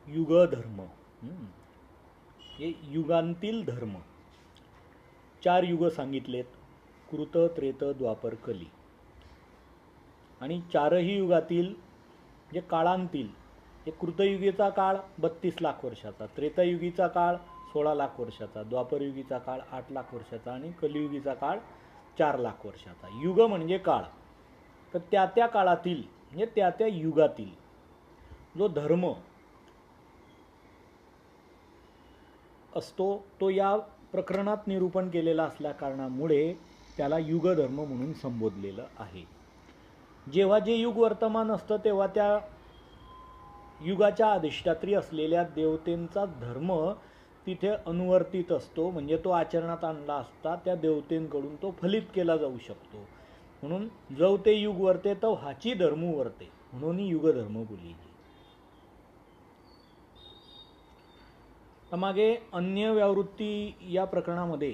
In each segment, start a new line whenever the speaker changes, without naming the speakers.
युगधर्म. हे युगांतील धर्म. 4 युग सांगितलेत: कृत, त्रेत, द्वापर, कली. आणि 4ही युगातील जे काळांतील, हे कृतयुगीचा काळ 32 लाख वर्षाचा, त्रेतायुगीचा काळ 16 लाख वर्षाचा, द्वापरयुगीचा काळ 8 लाख वर्षाचा आणि कलियुगीचा काळ 4 लाख वर्षाचा. युग म्हणजे काळ. तर त्या त्या काळातील म्हणजे त्या त्या युगातील जो धर्म असतो तो या प्रकरणात निरूपण केलेला असल्या कारणामुळे त्याला युगधर्म म्हणून संबोधलेलं आहे. जेव्हा जे युग वर्तमान असतं तेव्हा त्या युगाच्या अधिष्ठात्री असलेल्या देवतेंचा धर्म तिथे अनुवर्तित असतो, म्हणजे तो आचरणात आणला असता त्या देवतेंकडून तो फलित केला जाऊ शकतो. म्हणून जो ते युग वर्ते तो हाची धर्म वर्ते, म्हणून युगधर्म बोली. मागे अन्य व्यावृत्ती या प्रकरणामध्ये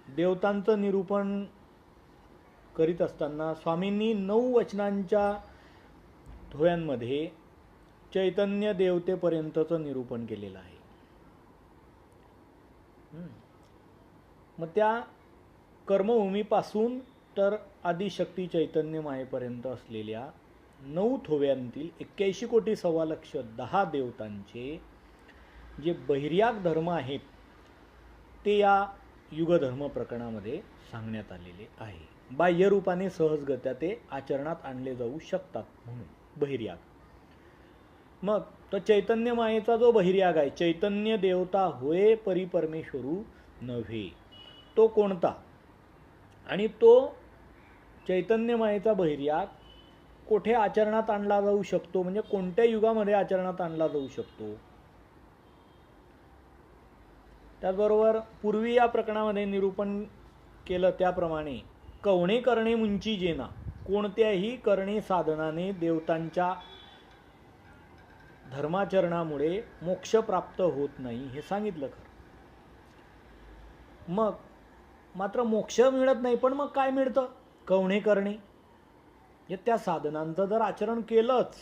देवतांचं निरूपण करीत असताना स्वामींनी 9 वचनांच्या धोयांमध्ये चैतन्य देवतेपर्यंतचं निरूपण केलेलं आहे. मग त्या कर्मभूमीपासून तर आदिशक्ती चैतन्य मायेपर्यंत असलेल्या 9 थोव्यांतील 81 कोटी सव्वा लक्ष 10 देवतांचे जे बहिर्याग धर्म आहेत ते या युगधर्म प्रकरणामध्ये सांगण्यात आलेले आहे. बाह्य रूपाने सहजगत्या ते आचरणात आणले जाऊ शकतात म्हणून बहिर्याग. मग तो चैतन्य मायेचा जो बहिर्याग आहे, चैतन्य देवता होय परी परमेश्वरू नव्हे, तो कोणता आणि तो चैतन्य मायेचा बहिर्याग कोठे आचरणात आणला जाऊ शकतो, म्हणजे कोणत्या युगामध्ये आचरणात आणला जाऊ शकतो. त्याचबरोबर पूर्वी या प्रकरणामध्ये निरूपण केलं त्याप्रमाणे कवणे करणे मुंची जेना, कोणत्याही करणे साधनाने देवतांच्या धर्माचरणामुळे मोक्ष प्राप्त होत नाही हे सांगितलं खरं. मग मात्र मोक्ष मिळत नाही, पण मग काय मिळतं? कवणे करणे, हे त्या साधनांचं जर आचरण केलंच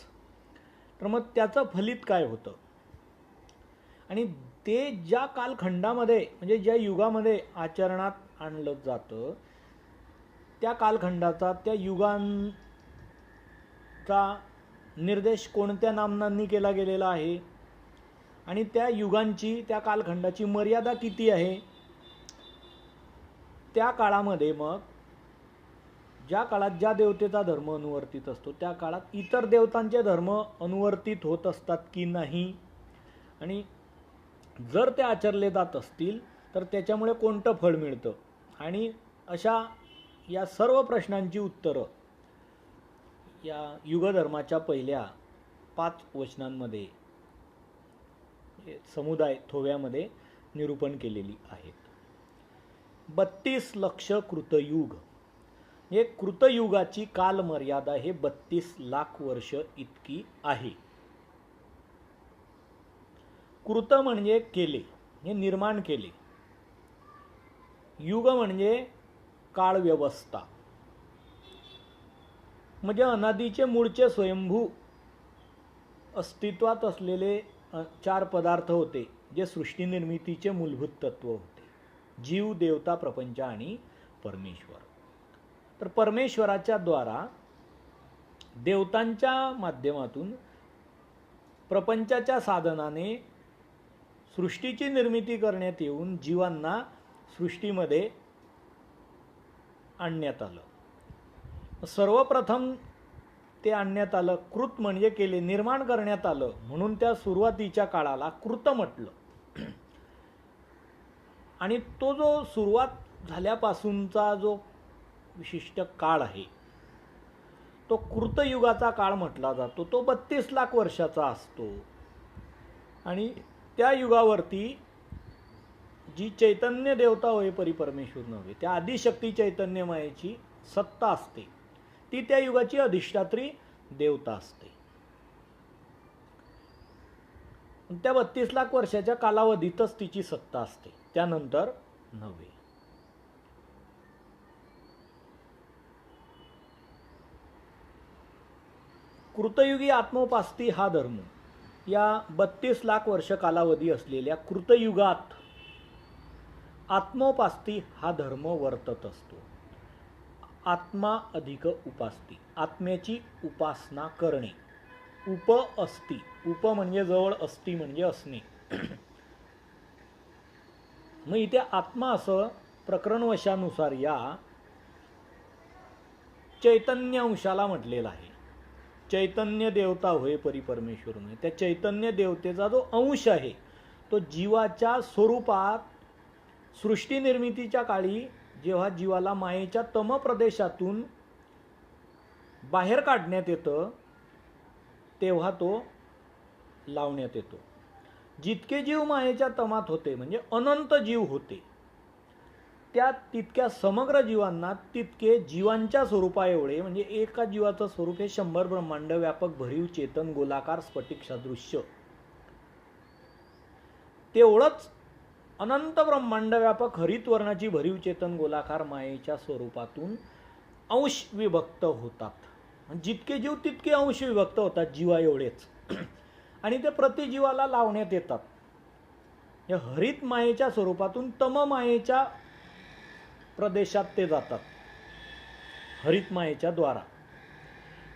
तर मग त्याचं फलित काय होतं. आणि ते ज्या कालखंडामध्ये म्हणजे ज्या युगामध्ये आचरणात आणलं जातं त्या कालखंडाचा त्या युगांचा निर्देश कोणत्या नामनांनी केला गेलेला आहे आणि त्या युगांची त्या कालखंडाची मर्यादा किती आहे. त्या काळामध्ये मग ज्या काळात ज्या देवतेचा धर्म अनुवर्तित असतो त्या काळात इतर देवतांचे धर्म अनुवर्तित होत असतात की नाही, आणि जर ते आचरले जात असतील तर त्याच्यामुळे कोणतं फळ मिळतं. आणि अशा या सर्व प्रश्नांची उत्तरं या युगधर्माच्या पहिल्या 5 वचनांमध्ये समुदाय थोव्यामध्ये निरूपण केलेली आहेत. 32 लक्ष कृतयुग, हे कृतयुगाची कालमर्यादा हे 32 लाख वर्ष इतकी आहे. कृत म्हणजे केले, हे निर्माण केले. युग म्हणजे काळ व्यवस्था, म्हणजे अनादीचे मूळचे स्वयंभू अस्तित्वात असलेले 4 पदार्थ होते जे सृष्टी निर्मितीचे मूलभूत तत्व होते: जीव, देवता, प्रपंच आणि परमेश्वर. तर परमेश्वराच्या द्वारा देवतांच्या माध्यमातून प्रपंचाच्या साधनाने सृष्टीची निर्मिती करण्यात येऊन जीवांना सृष्टीमध्ये आणण्यात आलं. सर्वप्रथम ते आणण्यात आलं, कृत म्हणजे केले, निर्माण करण्यात आलं, म्हणून त्या सुरुवातीच्या काळाला कृत म्हटलं. आणि तो जो सुरुवात झाल्यापासूनचा जो विशिष्ट काळ आहे तो कृतयुगाचा काळ म्हटला जातो. तो 32 लाख वर्षाचा असतो. आणि त्या युगावरती जी चैतन्य देवता होय परी परमेश्वर नव्हे, त्या आदिशक्ती चैतन्यमयाची सत्ता असते, ती त्या युगाची अधिष्ठात्री देवता असते. त्या 32 लाख वर्षाच्या कालावधीतच तिची सत्ता असते, त्यानंतर नव्हे. कृतयुगी आत्मोपास्ती हा धर्म या 32 लाख वर्ष कालावधी असलेल्या कृतयुगात आत्मोपास्ती हा धर्म वर्तत असतो. आत्मा अधिक उपास्ती, आत्म्याची उपासना करणे. उप अस्ति, उप म्हणजे जवळ, अस्ति म्हणजे असणे. मग इथे आत्मा असं प्रकरणवशानुसार या चैतन्य अंशाला म्हटलेलं आहे. चैतन्य देवता होय परिपरमेश्वर होय. त्या चैतन्य देवतेचा जो अंश आहे तो जीवाच्या स्वरूपात सृष्टी निर्मितीच्या काळी जेव्हा जीवाला मायेच्या तम प्रदेशातून बाहेर काढण्यात येतं तेव्हा तो लावण्यात येतो. जितके जीव मायेच्या तमात होते म्हणजे अनंत जीव होते, त्या तितक्या समग्र जीवांना तितके जीवांच्या स्वरूपा एवढे म्हणजे एका जीवाचं स्वरूप हे 100 ब्रह्मांड व्यापक भरीव चेतन गोलाकार स्फटिक सदृश्य, तेवढंच अनंत ब्रह्मांड व्यापक हरित वर्णाची भरीव चेतन गोलाकार मायेच्या स्वरूपातून अंश विभक्त होतात. जितके जीव तितके अंश विभक्त होतात जीवा एवढेच. आणि ते प्रतिजीवाला लावण्यात येतात. या हरित मायेच्या स्वरूपातून तम मायेच्या प्रदेशात ते जातात हरित मायेच्या द्वारा,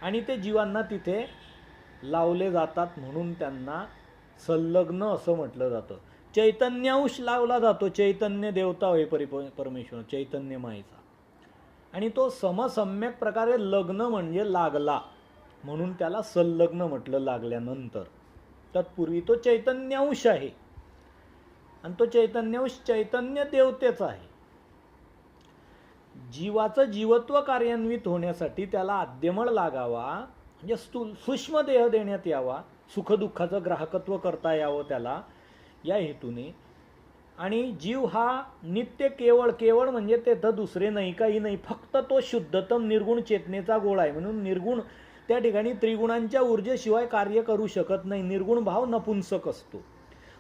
आणि ते जीवांना तिथे लावले जातात. म्हणून त्यांना संलग्न असं म्हटलं जातं. चैतन्यांश लावला जातो, चैतन्य देवता होय परमेश्वर चैतन्य मायेचा, आणि तो समसम्यक प्रकारे लग्न म्हणजे लागला म्हणून त्याला संलग्न म्हटलं. लागल्यानंतर तत्पूर्वी तो चैतन्यांश आहे आणि तो चैतन्यांश चैतन्य देवतेचा आहे. जीवाचं जीवत्व कार्यान्वित होण्यासाठी त्याला आद्यमळ लागावा, म्हणजे सूक्ष्म देह देण्यात यावा, सुखदुःखाचं ग्राहकत्व करता यावं त्याला, या हेतूने. आणि जीव हा नित्य केवळ, केवळ म्हणजे तेथं दुसरे नाही, काही नाही, फक्त तो शुद्धतम निर्गुण चेतनेचा गोळा आहे. म्हणून निर्गुण त्या ठिकाणी त्रिगुणांच्या ऊर्जेशिवाय कार्य करू शकत नाही. निर्गुण भाव नपुंसक असतो,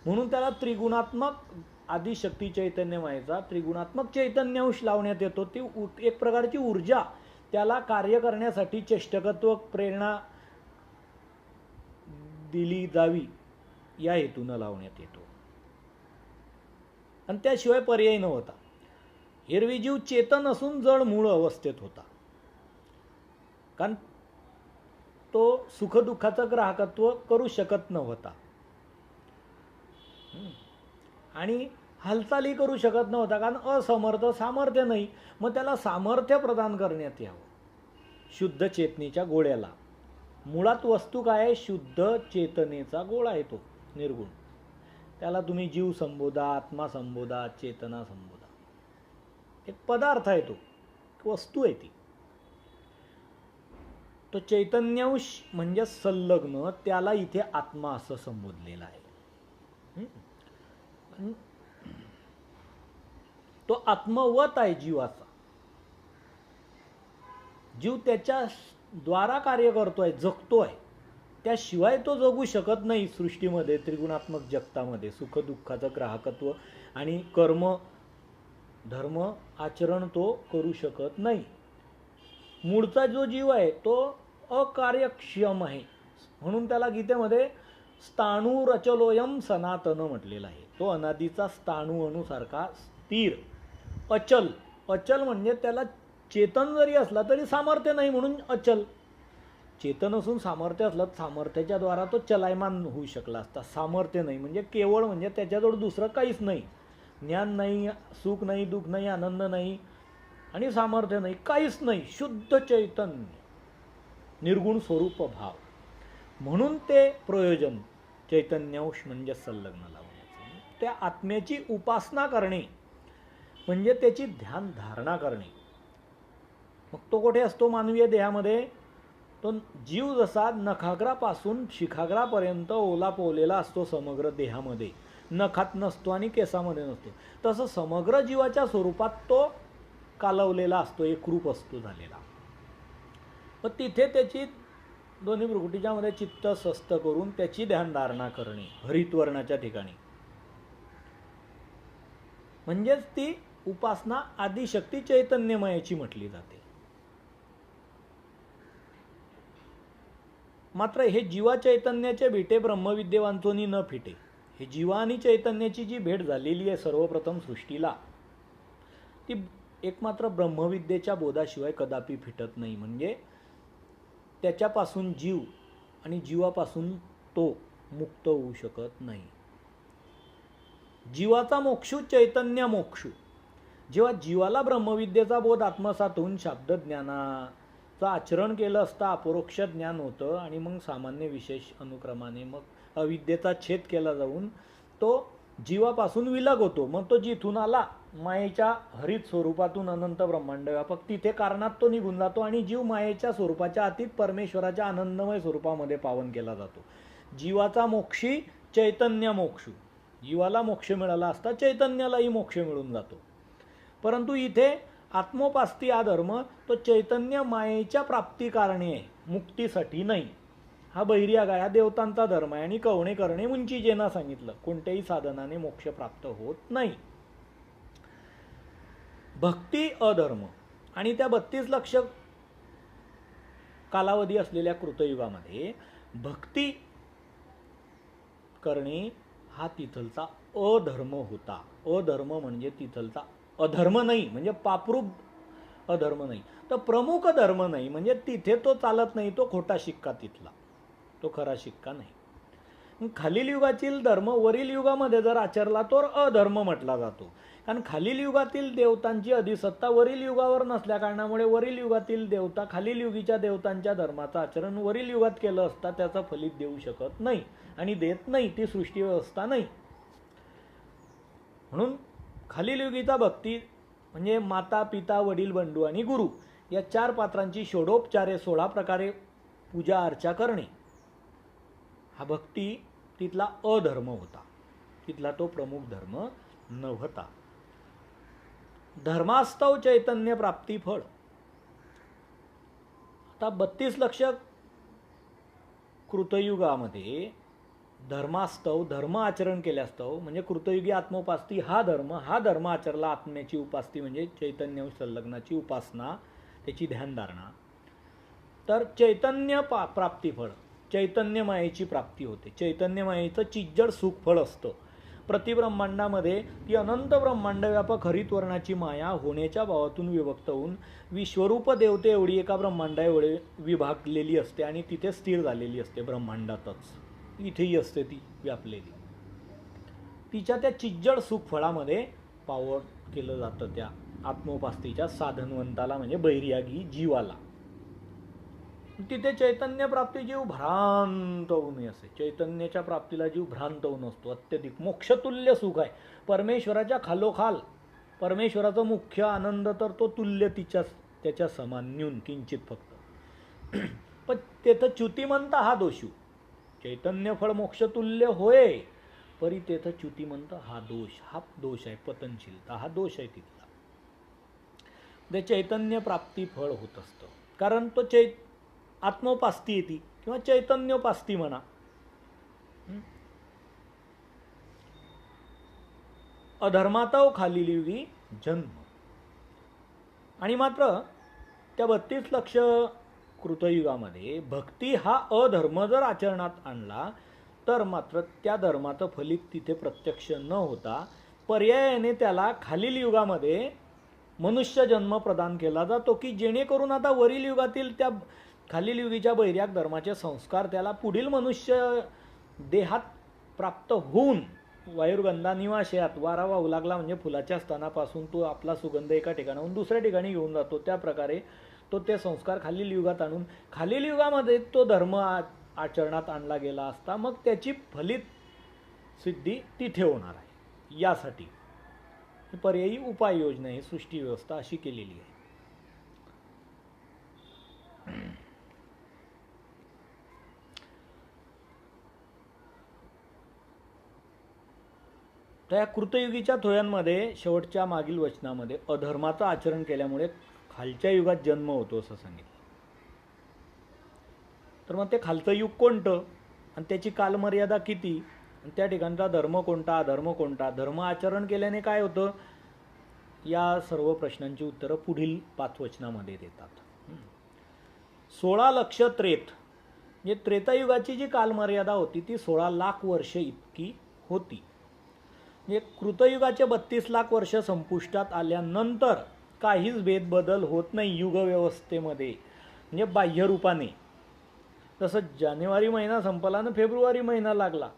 म्हणून त्याला त्रिगुणात्मक आदिशक्ती चैतन्य मायेचा त्रिगुणात्मक चैतन्यांश लावण्यात येतो. ती एक प्रकारची ऊर्जा त्याला कार्य करण्यासाठी चेष्टकत्व प्रेरणा दिली जावी या हेतूनं लावण्यात येतो. आणि त्याशिवाय पर्याय नव्हता. एरवी जीव चेतन असून जड मूळ अवस्थेत होता, कारण तो सुखदुःखाचं ग्राहकत्व करू शकत नव्हता आणि हालचाली करू शकत नव्हता, कारण असमर्थ, सामर्थ्य नाही. मग त्याला सामर्थ्य प्रदान करण्यात यावं शुद्ध चेतनेच्या गोळ्याला. मुळात वस्तू काय आहे? शुद्ध चेतनेचा गोळा आहे तो निर्गुण. त्याला तुम्ही जीव संबोधा, आत्मा संबोधा, चेतना संबोधा, एक पदार्थ आहे तो, वस्तू आहे ती. तो चैतन्यांश म्हणजे संलग्न, त्याला इथे आत्मा असं संबोधलेलं आहे. तो आत्मवत आहे जीवाचा. जीव त्याच्या द्वारा कार्य करतोय, जगतोय, त्याशिवाय तो जगू शकत नाही. सृष्टीमध्ये त्रिगुणात्मक जगतामध्ये सुखदुःखाचं ग्राहकत्व आणि कर्म धर्म आचरण तो करू शकत नाही. मूळचा जो जीव आहे तो अकार्यक्षम आहे, म्हणून त्याला गीतेमध्ये स्थाणू रचलोयम सनातन म्हटलेला आहे. तो अनादीचा स्थाणू अणूसारखा स्थिर अचल. अचल म्हणजे त्याला चेतन जरी असला तरी सामर्थ्य नाही म्हणून अचल. चेतन असून सामर्थ्य असलं, सामर्थ्याच्या द्वारा तो चलायमान होऊ शकला असता. सामर्थ्य नाही म्हणजे केवळ म्हणजे त्याच्याजवळ दुसरं काहीच नाही. ज्ञान नाही, सुख नाही, दुःख नाही, आनंद नाही आणि सामर्थ्य नाही, काहीच नाही. शुद्ध चैतन्य, निर्गुण स्वरूप भाव. म्हणून ते प्रयोजन चैतन्यांश म्हणजे संलग्न लावण्याचं. त्या आत्म्याची उपासना करणे म्हणजे त्याची ध्यान धारणा करणे. मग तो कुठे असतो मानवीय देहामध्ये? तो जीव जसा नखाग्रापासून शिखाग्रापर्यंत ओला पोवलेला असतो समग्र देहामध्ये, नखात नसतो आणि केसामध्ये नसतो, तसं समग्र जीवाच्या स्वरूपात तो कालवलेला असतो, एकरूप असतो झालेला. मग तिथे त्याची दोन्ही भ्रुकुटीच्या मध्ये चित्त स्वस्थ करून त्याची ध्यानधारणा करणे हरितवर्णाच्या ठिकाणी, म्हणजेच ती उपासना आदिशक्ती चैतन्यमयाची म्हटली जाते. मात्र हे जीवा चैतन्याचे भेटे ब्रह्मविद्येवांचोनी न फिटे. हे जीवा आणि चैतन्याची जी भेट झालेली आहे सर्वप्रथम सृष्टीला, ती एक मात्र ब्रह्मविद्येच्या बोधाशिवाय कदापि फिटत नाही. म्हणजे त्याच्यापासून जीव आणि जीवापासून तो मुक्त होऊ शकत नाही. जीवाचा मोक्षू चैतन्य मोक्षू. जेव्हा जीवाला ब्रह्मविद्येचा बोध आत्मसात होऊन शब्दज्ञानाचं आचरण केलं असता अपरोक्ष ज्ञान होतं आणि मग सामान्य विशेष अनुक्रमाने मग अविद्येचा छेद केला जाऊन तो जीवापासून विलग होतो. मग तो जिथून आला मायेच्या हरित स्वरूपातून अनंत ब्रह्मांड व्यापक, तिथे कारणात तो निघून जातो आणि जीव मायेच्या स्वरूपाच्या अतीत परमेश्वराच्या आनंदमय स्वरूपामध्ये पावन केला जातो. जीवाचा मोक्षी चैतन्य मोक्षू. जीवाला मोक्ष मिळाला असता चैतन्यालाही मोक्ष मिळून जातो. परंतु इथे आत्मोपास्ती हा धर्म तो चैतन्य मायेच्या प्राप्ती कारणे आहे, मुक्तीसाठी नाही. हा बहिर्याग आहे, हा देवतांचा धर्म आहे आणि कवणे करणे मुंचीजेना सांगितलं, कोणत्याही साधनाने मोक्ष प्राप्त होत नाही. भक्ती अधर्म. आणि त्या 32 लक्ष कालावधी असलेल्या कृतयुगामध्ये भक्ती करणे हा तिथलचा अधर्म होता. अधर्म म्हणजे तिथलचा अधर्म नाही, म्हणजे पापरूप अधर्म नाही, तर प्रमुख धर्म नाही, म्हणजे तिथे तो चालत नाही, तो खोटा शिक्का तिथला, तो खरा शिक्का नाही. खालील युगातील धर्म वरील युगामध्ये जर आचरला तर अधर्म म्हटला जातो. कारण खालील युगातील देवतांची अधिसत्ता वरील युगावर नसल्या कारणामुळे वरील युगातील देवता खालील युगीच्या देवतांच्या धर्माचं आचरण वरील युगात केलं असता त्याचं फलित देऊ शकत नाही आणि देत नाही, ती सृष्टी व्यवस्था नाही. म्हणून खालील युगीचा भक्ती म्हणजे माता पिता वडील बंधू आणि गुरु या 4 पात्रांची षोडोपचारे 16 प्रकारे पूजा अर्चा करणे हा भक्ती तिथला अधर्म होता, तिथला तो प्रमुख धर्म नव्हता. धर्मास्तव चैतन्य प्राप्ती फळ. आता 32 लक्ष कृतयुगामध्ये धर्मास्तव धर्म आचरण केल्यास्तव म्हणजे कृतयुगी आत्मोपास्ती हा धर्म आचरला. आत्म्याची उपास्ती म्हणजे चैतन्य संलग्नाची उपासना, त्याची ध्यानधारणा, तर चैतन्य प्राप्ती फळ चैतन्य मायेची प्राप्ती होते. चैतन्य मायेचं चिज्जड सुख फळ असतं. प्रतिब्रह्मांडामध्ये ती अनंत ब्रह्मांड व्यापक हरितवर्णाची माया होण्याच्या भावातून विभक्त होऊन विश्वरूप देवते एवढी एका ब्रह्मांडा एवढे विभागलेली असते आणि तिथे स्थिर झालेली असते ब्रह्मांडातच. इथेही असते ती व्यापलेली. तिच्या त्या चिज्जड सुख फळामध्ये पावन केलं जातं त्या आत्मोपास्तीच्या साधनवंताला म्हणजे बैर्यागी जीवाला. तिथे चैतन्य प्राप्ती जीव भ्रांत होऊन असते. चैतन्याच्या प्राप्तीला जीव भ्रांत होऊन असतो. अत्यधिक मोक्षतुल्य सुख आहे. परमेश्वराच्या खालोखाल परमेश्वराचा मुख्य आनंद तर तो तुल्य त्याच्या समान न्यून किंचित फक्त. पण तेथं च्युतिमंत हा दोषू. चैतन्य फळ मोक्षतुल्य होय, परी तेथं च्युतिमंत हा दोष आहे. पतनशीलता हा दोष आहे तिथला. ते चैतन्य प्राप्ती फळ होत असतं. कारण तो आत्मोपास्ती येते किंवा चैतन्योपास्ती म्हणा. अधर्माताव खालील युगी जन्म. आणि मात्र त्या 32 लक्ष कृतयुगामध्ये भक्ती हा अधर्म जर आचरणात आणला तर मात्र त्या धर्माचं फलित तिथे प्रत्यक्ष न होता पर्यायाने त्याला खालील युगामध्ये मनुष्य जन्म प्रदान केला जातो की जेणेकरून आता वरील युगातील त्या खालील युगीच्या बैर्याग धर्माचे संस्कार त्याला पुढील मनुष्य देहात प्राप्त होऊन वायुर्गंधा निवाशयात वारा वाहू लागला म्हणजे फुलाच्या स्तनापासून तो आपला सुगंध एका ठिकाणाहून दुसऱ्या ठिकाणी घेऊन जातो. त्या प्रकारे तो ते संस्कार खालील युगात आणून खालील युगामध्ये तो धर्म आचरणात आणला गेला असता मग त्याची फलित सिद्धी तिथे होणार आहे. यासाठी पर्यायी उपाययोजना ही सृष्टी व्यवस्था अशी केलेली आहे. त्या कृतयुगीच्या थोयांमध्ये शेवटच्या मागील वचनामध्ये अधर्माचं आचरण केल्यामुळे खालच्या युगात जन्म होतो असं सांगितलं. तर मग ते खालचं युग कोणतं आणि त्याची कालमर्यादा किती आणि त्या ठिकाणचा धर्म कोणता अधर्म कोणता, धर्म आचरण केल्याने काय होतं, या सर्व प्रश्नांची उत्तरं पुढील 5 वचनामध्ये देतात. 16 लक्ष त्रेत म्हणजे त्रेतायुगाची जी कालमर्यादा होती ती 16 लाख वर्ष इतकी होती. म्हणजे कृतयुगाचे 32 लाख वर्ष संपुष्टात आल्यानंतर काहीच भेदबदल होत नाही युगव्यवस्थेमध्ये, म्हणजे बाह्य रूपाने. जसं जानेवारी महिना संपला आणि फेब्रुवारी महिना लागला,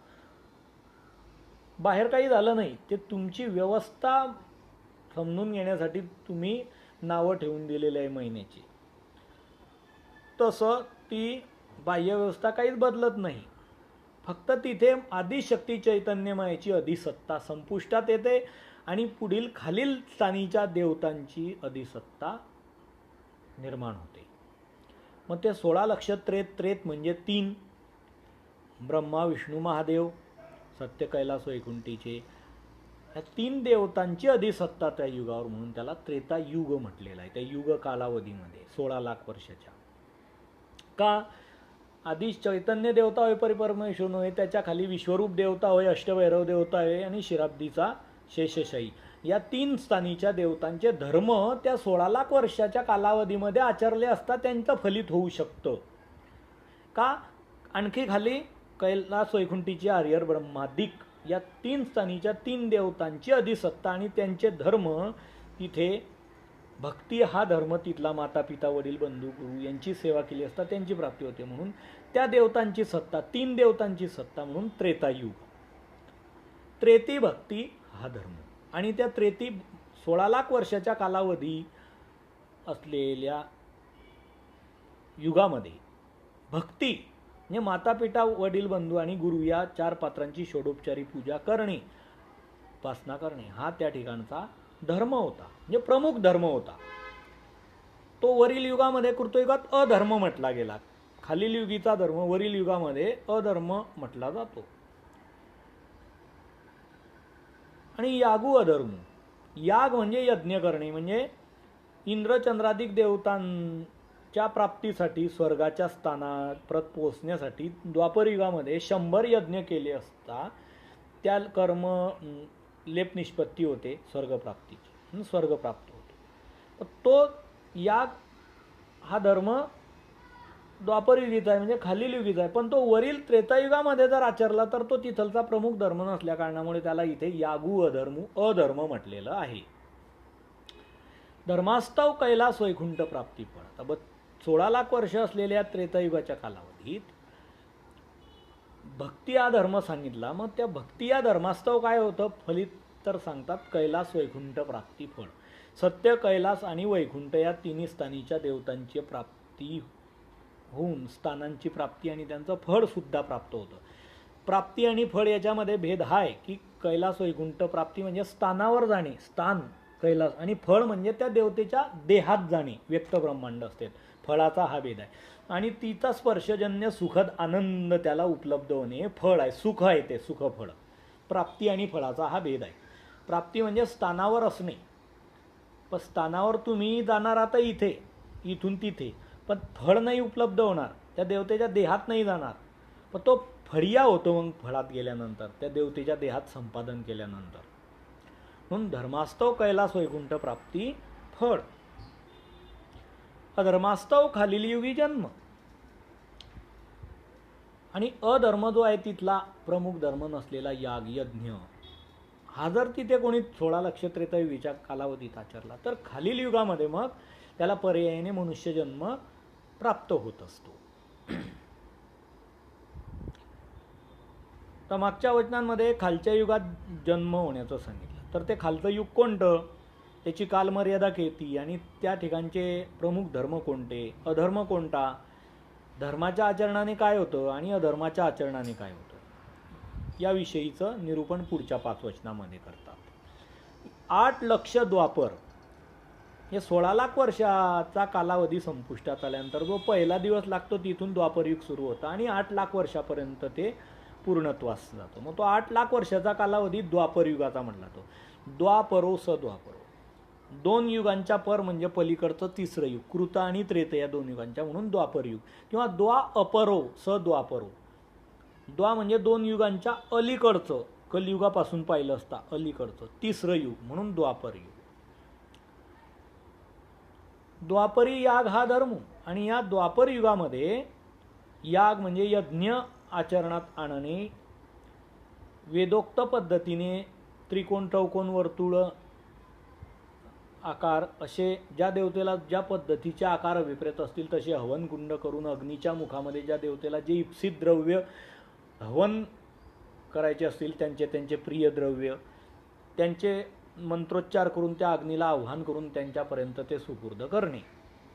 बाहेर काही झालं नाही. ते तुमची व्यवस्था समजून घेण्यासाठी तुम्ही नावं ठेवून दिलेली आहे महिन्याची. तसं ती बाह्य व्यवस्था काहीच बदलत नाही. फक्त तिथे आदिशक्ती चैतन्यमयाची अधिसत्ता संपुष्टात येते आणि पुढील खालील स्थानीच्या देवतांची अधिसत्ता निर्माण होते. मग ते 16 लक्ष त्रेत म्हणजे 3 ब्रह्मा विष्णू महादेव सत्य कैलास वैकुंठीचे, या 3 देवतांची अधिसत्ता त्या युगावर, म्हणून त्याला त्रेतायुग म्हटलेलं आहे. त्या युग कालावधीमध्ये 16 लाख वर्षाच्या. का? आधी चैतन्य देवता होय परिपरमेश्वर होय, त्याच्या खाली विश्वरूप देवता होय, अष्टभैरव देवता होय आणि शिराब्दीचा शेषशाही, या 3 स्थानीच्या देवतांचे धर्म त्या 16 लाख वर्षाच्या कालावधीमध्ये आचरले असता त्यांचं फलित होऊ शकतं. का? आणखी खाली कैलास वैकुंठीची आर्यर ब्रह्मादिक या 3 स्थानीच्या 3 देवतांची अधिसत्ता आणि त्यांचे धर्म, तिथे भक्ती हा धर्म, तिथला माता पिता वडील बंधू गुरु यांची सेवा केली असता त्यांची प्राप्ती होते, म्हणून त्या देवतांची सत्ता, 3 देवतांची सत्ता, म्हणून त्रेतायुग. त्रेती भक्ती हा धर्म. आणि त्या त्रेती 16 लाख वर्षाच्या कालावधी असलेल्या युगामध्ये भक्ती म्हणजे माता पिता वडील बंधू आणि गुरु या 4 पात्रांची षोडोपचारी पूजा करणे, उपासना करणे, हा त्या ठिकाणचा धर्म होता, म्हणजे प्रमुख धर्म होता. तो वरील युगामध्ये कृतयुगात अधर्म म्हटला गेला. खालील युगीचा धर्म वरील युगामध्ये अधर्म म्हटला जातो. आणि यागू अधर्म, याग म्हणजे यज्ञ करणे, म्हणजे इंद्रचंद्रादिक देवतांच्या प्राप्तीसाठी स्वर्गाच्या स्थानात प्रत पोहोचण्यासाठी द्वापर युगामध्ये 100 यज्ञ केले असता त्या कर्म लेप निष्पत्ती होते स्वर्गप्राप्तीची, स्वर्ग प्राप्त होतो. तो याग हा धर्म द्वापरयुगीचा आहे, म्हणजे खालील युगीचा आहे. पण तो वरील त्रेतायुगामध्ये जर आचरला तर तो तिथलचा प्रमुख धर्म नसल्या कारणामुळे त्याला इथे यागू अधर्म म्हटलेलं आहे. धर्मास्तव कैलास वैकुंठ प्राप्ती फळ. आता 16 लाख वर्ष असलेल्या त्रेतायुगाच्या कालावधीत भक्ती हा धर्म सांगितला. मग त्या भक्ती या धर्मास्तव काय होतं फलित, तर सांगतात कैलास वैकुंठ प्राप्ती फळ. सत्य कैलास आणि वैकुंठ या 3 स्थानीच्या देवतांची प्राप्ती होऊन स्थानांची प्राप्ती आणि त्यांचं फळ सुद्धा प्राप्त होतं. प्राप्ती आणि फळ याच्यामध्ये भेद हा आहे की कैलास वैकुंठ प्राप्ती म्हणजे स्थानावर जाणे, स्थान कैलास, आणि फळ म्हणजे त्या देवतेच्या देहात जाणे, व्यक्त ब्रह्मांड असते, फळाचा हा भेद आहे. आणि तिचा स्पर्शजन्य सुखद आनंद त्याला उपलब्ध होणे फळ आहे, सुख आहे, ते सुखफळ. प्राप्ती आणि फळाचा हा भेद आहे. प्राप्ती म्हणजे स्थानावर असणे, पण स्थानावर तुम्ही जाणार आता इथे, इथून तिथे, पण फळ नाही उपलब्ध होणार, त्या देवतेच्या देहात नाही जाणार, पण तो फळिया होतो मग फळात गेल्यानंतर, त्या देवतेच्या देहात संपादन केल्यानंतर. म्हणून धर्मास्तव कैलास वैकुंठ प्राप्ती फळ. अधर्मास्तव खालील युगी जन्म. आणि अधर्म जो आहे तिथला प्रमुख धर्म नसलेला याग यज्ञ हा जर तिथे कोणी 16 लक्ष त्रेतायुगीच्या कालावधीत आचरला तर खालील युगामध्ये मग त्याला पर्यायाने मनुष्य जन्म प्राप्त होत असतो. तर मागच्या वचनांमध्ये खालच्या युगात जन्म होण्याचं सांगितलं, तर ते खालचं युग कोणतं, त्याची कालमर्यादा किती आणि त्या ठिकाणचे प्रमुख धर्म कोणते, अधर्म कोणता, धर्माच्या आचरणाने काय होतं आणि अधर्माच्या आचरणाने काय होतं, याविषयीचं निरूपण पुढच्या 5 वचनामध्ये करतात. 8 लक्ष द्वापर हे 16 लाख वर्षाचा कालावधी संपुष्टात आल्यानंतर जो पहिला दिवस लागतो तिथून द्वापरयुग सुरू होतं आणि 8 लाख वर्षापर्यंत ते पूर्णत्वास जातो. मग तो 8 लाख वर्षाचा कालावधी द्वापरयुगाचा म्हटला. तो द्वापरो सद्वापरो, 2 युगांच्या पर म्हणजे पलीकडचं तिसरं युग, कृत आणि त्रेत या 2 युगांच्या, म्हणून द्वापरयुग. किंवा द्वा अपरो सद्वापरो, द्वा म्हणजे 2 युगांच्या अलीकडचं, कलियुगापासून पाहिलं असता अलीकडचं तिसरं युग, म्हणून द्वापरयुग. द्वापरी याग हा धर्म. आणि या द्वापर युगामध्ये याग म्हणजे यज्ञ आचरणात आणणे, वेदोक्त पद्धतीने त्रिकोण चौकोन वर्तुळ आकार असे ज्या देवतेला ज्या पद्धतीचे आकार अभिप्रेत असतील तसे हवनकुंड करून अग्नीच्या मुखामध्ये ज्या देवतेला जे इप्सित द्रव्य हवन करायचे असतील त्यांचे प्रिय द्रव्य त्यांचे मंत्रोच्चार करून त्या अग्नीला आव्हान करून त्यांच्यापर्यंत ते सुपूर्द करणे,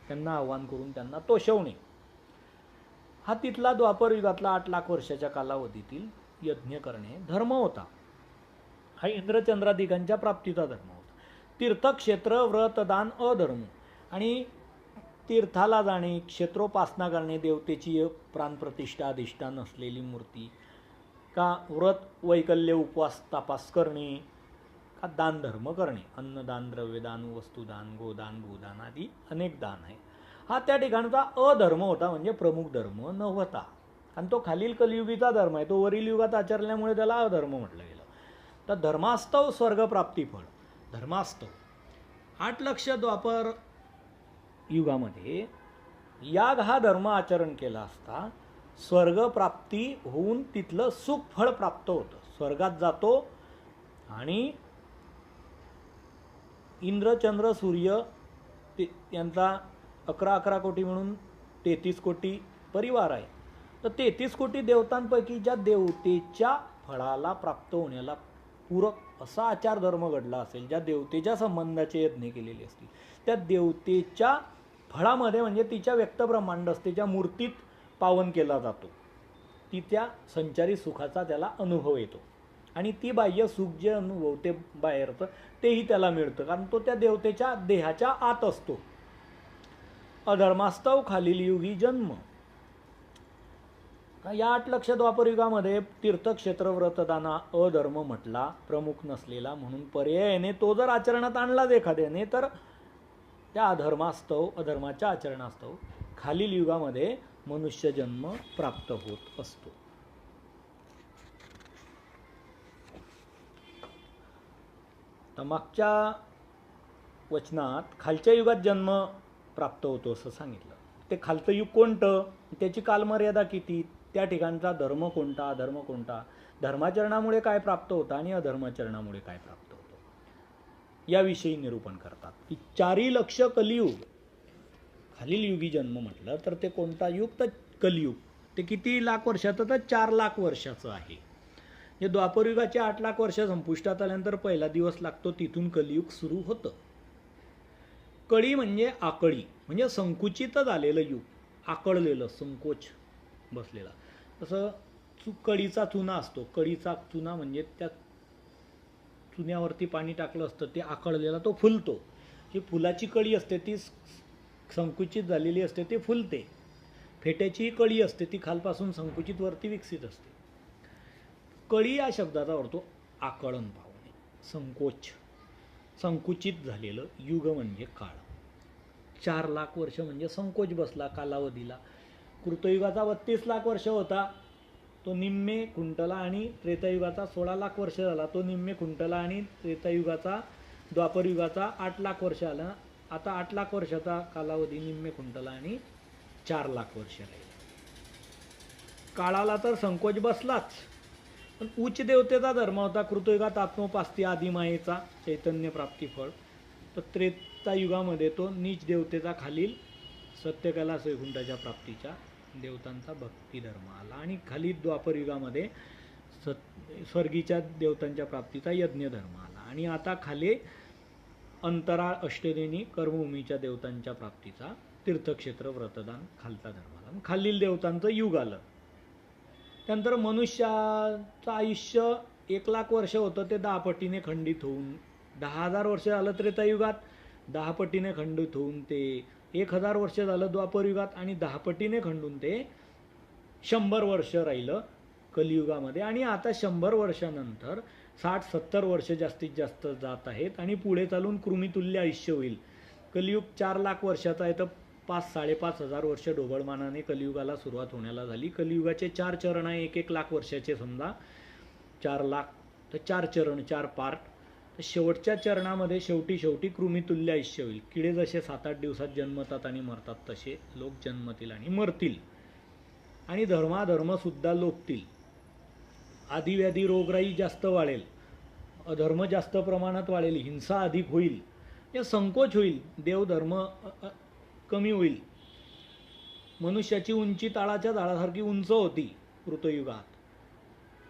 त्यांना आव्हान करून त्यांना तोषवणे, हा तिथला द्वापर युगातला 8 लाख वर्षाच्या कालावधीतील यज्ञ करणे धर्म होता. हा इंद्रचंद्रादिकांच्या प्राप्तीचा धर्म होता. तीर्थक्षेत्र व्रतदान अधर्म आणि तीर्थाला जाणे, क्षेत्रोपासना करणे, देवतेची प्राणप्रतिष्ठा अधिष्ठान असलेली मूर्ती, का व्रत वैकल्य उपवास तापास करणे, का दान धर्म करणे, अन्नदान, द्रव्यदान, वस्तुदान, गोदान, भूदान आदी अनेक दान आहे. हा त्या ठिकाणचा अधर्म होता, म्हणजे प्रमुख धर्म नव्हता. आणि तो खालील कलियुगीचा धर्म आहे, तो वरील युगात आचरल्यामुळे त्याला अधर्म म्हटलं गेलं. तर धर्मास्तव स्वर्गप्राप्ती फळ, धर्मास्तव 8 लक्ष द्वापर युगामध्ये याग हा धर्म आचरण केला असता स्वर्गप्राप्ती होऊन तिथलं सुख फळ प्राप्त होतं. स्वर्गात जातो आणि इंद्र चंद्र सूर्य यांचा 11 कोटी म्हणून 33 कोटी परिवार आहे. तर 33 कोटी देवतांपैकी ज्या देवतेच्या फळाला प्राप्त होण्याला पूरक असा आचार धर्म घडला असेल, ज्या देवतेच्या संबंधाचे यज्ञ केलेले असतील, त्या देवतेच्या फळामध्ये म्हणजे तिच्या व्यक्तब्रह्मांड असते, ज्या मूर्तीत पावन केला जातो, ती त्या संचारी सुखाचा त्याला अनुभव येतो. आणि ती बाह्य सुख जे अनुभवते बाहेरचं तेही त्याला मिळतं, कारण तो त्या देवतेच्या देहाच्या आत असतो. अधर्मास्तव खालील युगी जन्म. या 8 लक्ष द्वापर युगामध्ये तीर्थक्षेत्र व्रतदाना अधर्म म्हटला, प्रमुख नसलेला, म्हणून पर्यायाने तो जर आचरणात आणलाच एखाद्याने तर त्या अधर्मास्तव, अधर्माच्या आचरणास्तव खालील युगामध्ये मनुष्य जन्म प्राप्त होत असतो. तर मागच्या वचनात खालच्या युगात जन्म प्राप्त होतो असं सांगितलं. ते खालचं युग कोणतं, त्याची कालमर्यादा किती, त्या ठिकाणचा धर्म कोणता, अधर्म कोणता, धर्माचरणामुळे काय प्राप्त होतं आणि अधर्माचरणामुळे काय प्राप्त होतं, याविषयी निरूपण करतात. की 4 लक्ष कलियुग, खालील युगी जन्म म्हटलं तर ते कोणता युग, तर कलियुग. ते किती लाख वर्षाचं, तर 4 लाख वर्षाचं आहे. हे द्वापरयुगाचे 8 लाख वर्ष संपुष्टात आल्यानंतर पहिला दिवस लागतो, तिथून कलियुग सुरू होतं. कळी म्हणजे आकळी, म्हणजे संकुचित झालेलं युग, आकळलेलं, संकोच बसलेला. तसं कळीचा चुना असतो, कळीचा चुना म्हणजे त्या चुन्यावरती पाणी टाकलं असतं, ते आकळलेला तो फुलतो. जी फुलाची कळी असते ती संकुचित झालेली असते, ते फुलते. फेट्याची कळी असते ती खालपासून संकुचित वरती विकसित असते. कळी या शब्दाचा अर्थ आकळन पावणे, संकोच, संकुचित झालेलं युग म्हणजे काळ. 4 लाख वर्ष म्हणजे संकोच बसला कालावधीला. कृतयुगाचा 32 लाख वर्ष होता, तो निम्मे खुंटला, आणि त्रेतायुगाचा 16 लाख वर्ष झाला, तो निम्मे खुंटला, आणि त्रेतायुगाचा द्वापरयुगाचा 8 लाख वर्ष आला. आता 8 लाख वर्षाचा कालावधी निम्मे खुंटला आणि 4 लाख वर्ष राहील. काळाला तर संकोच बसलाच, पण उच्च देवतेचा धर्म होता. कृतयुगात आत्मोपास्ती आदिमायेचा चैतन्य प्राप्ती फळ, तर त्रेतायुगामध्ये तो नीच देवतेचा खालील सत्यकला वैकुंठाच्या प्राप्तीच्या देवतांचा भक्ती धर्म आला, आणि खालील द्वापरयुगामध्ये स्वर्गीच्या देवतांच्या प्राप्तीचा यज्ञ धर्म आला, आणि आता खाली अंतराळ अष्टदेनी कर्मभूमीच्या देवतांच्या प्राप्तीचा तीर्थक्षेत्र व्रतदान खालचा धर्म आला. खालील देवतांचं युग आलं. त्यानंतर मनुष्याचं आयुष्य 1 लाख वर्ष होतं, ते 10 पटीने खंडित होऊन 10,000 वर्ष झालं त्रेतायुगात, 10 पटीने खंडित होऊन ते 1000 वर्ष झालं द्वापरयुगात, आणि 10 पटीने खंडून ते 100 वर्ष राहिलं कलियुगामध्ये. आणि आता 100 वर्षानंतर 60-70 वर्ष जास्तीत जास्त जात आहेत, आणि पुढे चालून कृमितुल्य आयुष्य होईल. कलियुग 4 लाख वर्षाचा आहे, तर 5-5.5 हजार वर्ष ढोबळमानाने कलियुगाला सुरुवात होण्याला झाली. कलियुगाचे 4 चरण आहे, 1-1 लाख वर्षाचे, समजा 4 लाख, तर 4 चरण, 4 पार्ट. तर शेवटच्या चरणामध्ये शेवटी कृमितुल्य आयुष्य होईल. किडे जसे 7-8 दिवसात जन्मतात आणि मरतात, तसे लोक जन्मतील आणि मरतील. आणि धर्माधर्मसुद्धा लोपतील. आदिव्याधी रोगराई जास्त वाढेल, अधर्म जास्त प्रमाणात वाढेल, हिंसा अधिक होईल, या संकोच होईल, देवधर्म कमी होईल. मनुष्याची उंची ताळाच्या झाडासारखी उंच होती कृतयुगात,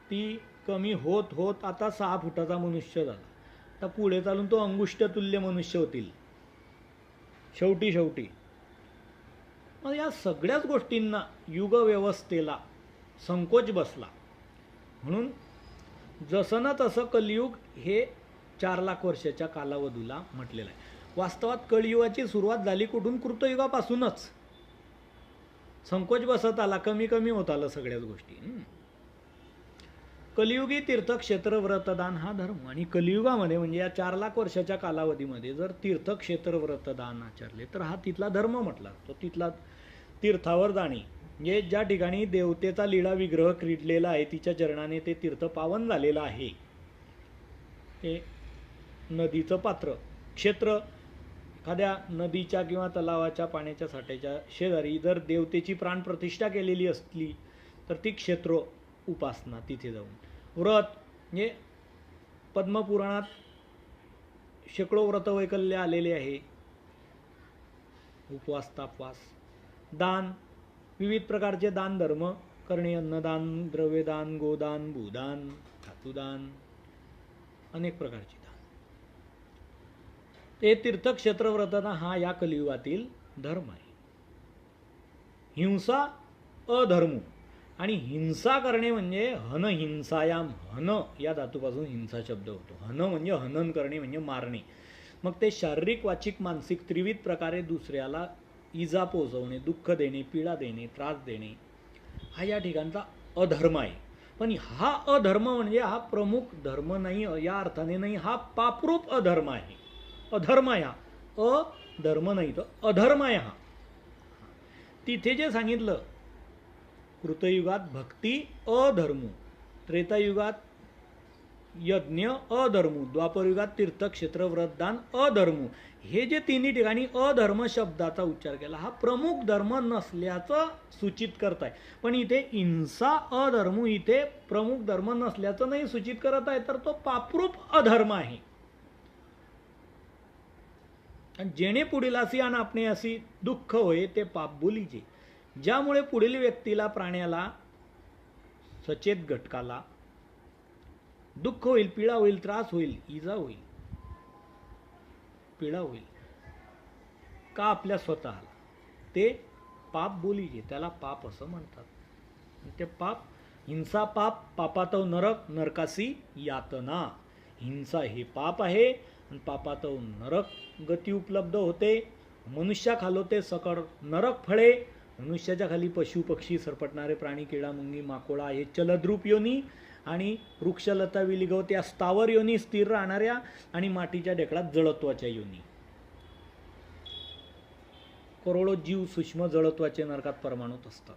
ती कमी होत होत आता 6 फुटाचा मनुष्य झाला. आता पुढे चालून तो अंगुष्ठतुल्य मनुष्य होतील शेवटी. मग या सगळ्याच गोष्टींना युगव्यवस्थेला संकोच बसला. म्हणून जसं ना तसं कलियुग हे 4 लाख वर्षाच्या कालावधीला म्हटलेलं आहे. वास्तवात कलियुगाची सुरुवात झाली कुठून? कृतयुगापासूनच. संकोच बसत आला, कमी होत आलं सगळ्याच गोष्टी. कलियुगी तीर्थक्षेत्र व्रतदान हा धर्म. आणि कलियुगामध्ये म्हणजे या 4 लाख वर्षाच्या कालावधीमध्ये जर तीर्थक्षेत्र व्रतदान आचरले तर हा तिथला धर्म म्हटला. तो तिथला तीर्थावर जाणे, म्हणजे ज्या ठिकाणी देवतेचा लीळा विग्रह क्रीडलेला आहे, तिच्या चरणाने ते तीर्थ पावन झालेलं आहे. ते नदीचं पात्र, क्षेत्र, एखाद्या नदीच्या किंवा तलावाच्या पाण्याच्या साठ्याच्या शेजारी जर देवतेची प्राणप्रतिष्ठा केलेली असली तर ती क्षेत्र उपासना तिथे जाऊन. व्रत म्हणजे पद्मपुराणात शेकडो व्रतवैकल्य आलेले आहे. उपवास, तापवास, दान, विविध प्रकारचे दान धर्म करणे, अन्नदान, द्रव्यदान, गोदान, भूदान, धातुदान, अनेक प्रकारचे दान. ते तीर्थक्षेत्र व्रतदान हा या कलियुगातील धर्म आहे. हिंसा अधर्म. आणि हिंसा करणे म्हणजे हन हिंसायाम, हन या धातूपासून हिंसा शब्द होतो. हन म्हणजे हनन करणे, म्हणजे मारणे. मग ते शारीरिक, वाचिक, मानसिक त्रिविध प्रकारे दुसऱ्याला इजा पोचवणे, दुःख देणे, पीडा देणे, त्रास देणे, हा या ठिकाणचा अधर्म आहे. पण हा अधर्म म्हणजे हा प्रमुख धर्म नाही, या अर्थाने नाही, हा पापरूप अधर्म आहे. अधर्म आहे हा, अधर्म नाही, तो अधर्म आहे हा. तिथे जे सांगितलं, कृतयुगात भक्ती अधर्म, त्रेतायुगात यज्ञ अधर्म, द्वापरयुगात तीर्थक्षेत्र व्रतदान अधर्म, हे जे तिन्ही ठिकाणी अधर्म शब्दाचा उच्चार केला, हा प्रमुख धर्म नसल्याचं सूचित करत आहे. पण इथे हिंसा अधर्म इथे प्रमुख धर्म नसल्याचं नाही सूचित करत आहे, तर तो पापरूप अधर्म आहे. आणि जेणे पुढील असी आणि आपणे असी दुःख होय ते पाप बोलीचे, ज्यामुळे पुढील व्यक्तीला, प्राण्याला, सचेत घटकाला दुःख होईल, पीडा होईल, त्रास होईल, इजा होईल, पीडा होईल का आपल्या स्वतःला, ते पाप बोलीचे, त्याला पाप असं म्हणतात. ते पाप, हिंसा पाप, पापातव नरक, नरकासी यातना. हिंसा हे पाप आहे आणि पापातव नरक गती उपलब्ध होते. मनुष्या खालोते सकळ नरक फळे. मनुष्याच्या खाली पशु पक्षी, सरपटणारे प्राणी, किडा मुंगी माकोळा हे चलद्रूप योनी, आणि वृक्षलता विलिगव त्या स्थावर योनी, स्थिर राहणाऱ्या, आणि मातीच्या ढेकळात जळत्वाच्या योनी. करोडो जीव सूक्ष्म जळत्वाचे नरकात परमाणूत असतात.